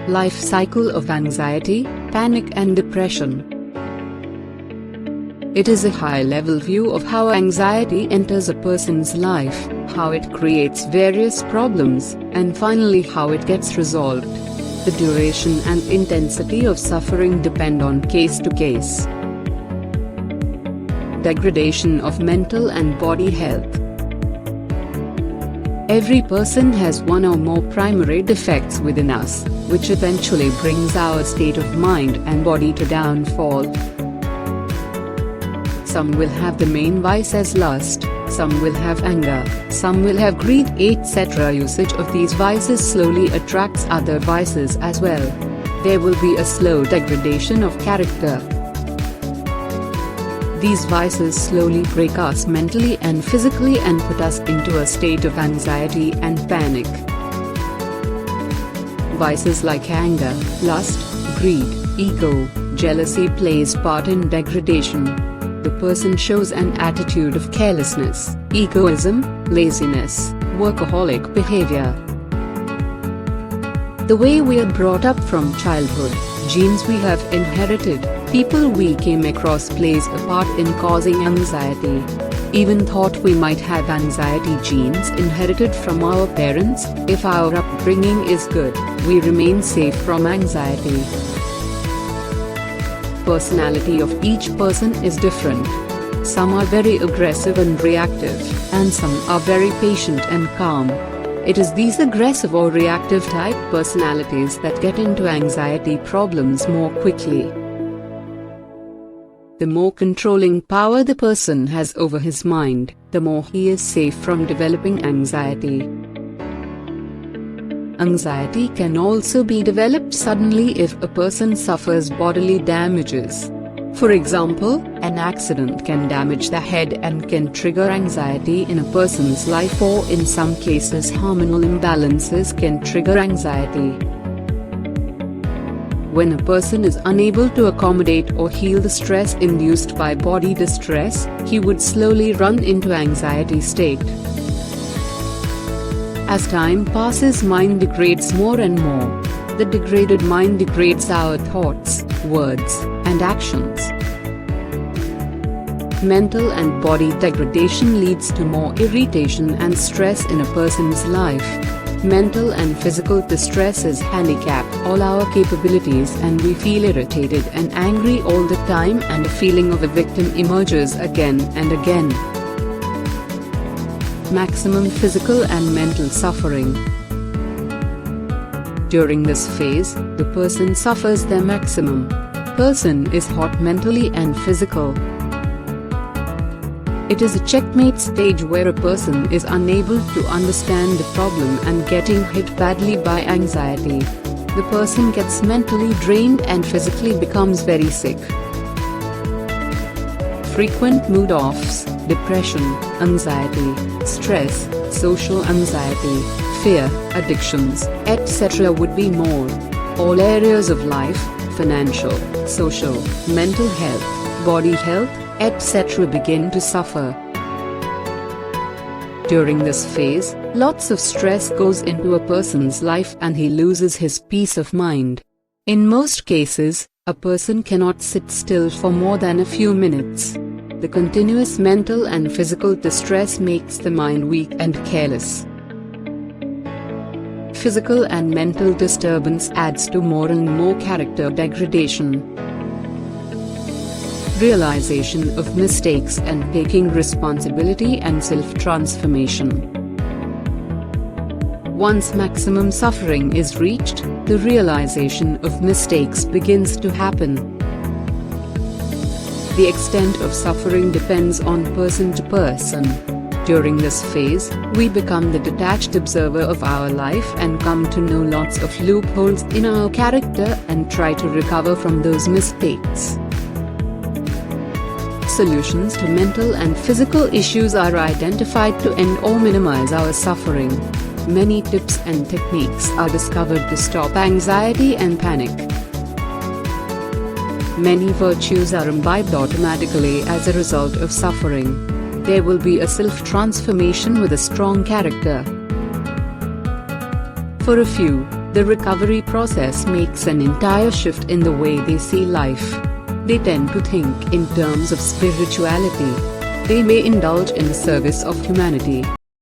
Life cycle of anxiety, panic and depression. It is a high-level view of how anxiety enters a person's life, how it creates various problems, and finally how it gets resolved. The duration and intensity of suffering depend on case to case. Degradation of mental and body health. Every person has one or more primary defects within us, which eventually brings our state of mind and body to downfall. Some will have the main vice as lust, some will have anger, some will have greed, etc. Usage of these vices slowly attracts other vices as well. There will be a slow degradation of character. These vices slowly break us mentally and physically and put us into a state of anxiety and panic. Vices like anger, lust, greed, ego, jealousy plays part in degradation. The person shows an attitude of carelessness, egoism, laziness, workaholic behavior. The way we are brought up from childhood, genes we have inherited, people we came across plays a part in causing anxiety. Even thought we might have anxiety genes inherited from our parents, if our upbringing is good, we remain safe from anxiety. Personality of each person is different. Some are very aggressive and reactive, and some are very patient and calm. It is these aggressive or reactive type personalities that get into anxiety problems more quickly. The more controlling power the person has over his mind, the more he is safe from developing anxiety. Anxiety can also be developed suddenly if a person suffers bodily damages. For example, an accident can damage the head and can trigger anxiety in a person's life, or in some cases hormonal imbalances can trigger anxiety. When a person is unable to accommodate or heal the stress induced by body distress, he would slowly run into anxiety state. As time passes, mind degrades more and more. The degraded mind degrades our thoughts, words, and actions. Mental and body degradation leads to more irritation and stress in a person's life. Mental and physical distress handicap all our capabilities, and we feel irritated and angry all the time, and a feeling of a victim emerges again and again. Maximum physical and mental suffering. During this phase, the person suffers their maximum. Person is hot mentally and physical. It is a checkmate stage where a person is unable to understand the problem and getting hit badly by anxiety. The person gets mentally drained and physically becomes very sick. Frequent mood offs, depression, anxiety, stress, social anxiety, fear, addictions, etc. would be more. All areas of life, financial, social, mental health, body health, etc. begin to suffer. During this phase, lots of stress goes into a person's life and he loses his peace of mind. In most cases, a person cannot sit still for more than a few minutes. The continuous mental and physical distress makes the mind weak and careless. Physical and mental disturbance adds to more and more character degradation. Realization of mistakes and taking responsibility and self-transformation. Once maximum suffering is reached, the realization of mistakes begins to happen. The extent of suffering depends on person to person. During this phase, we become the detached observer of our life and come to know lots of loopholes in our character and try to recover from those mistakes. Solutions to mental and physical issues are identified to end or minimize our suffering. Many tips and techniques are discovered to stop anxiety and panic. Many virtues are imbibed automatically as a result of suffering. There will be a self-transformation with a strong character. For a few, The recovery process makes an entire shift in the way they see life. They tend to think in terms of spirituality. They may indulge in the service of humanity.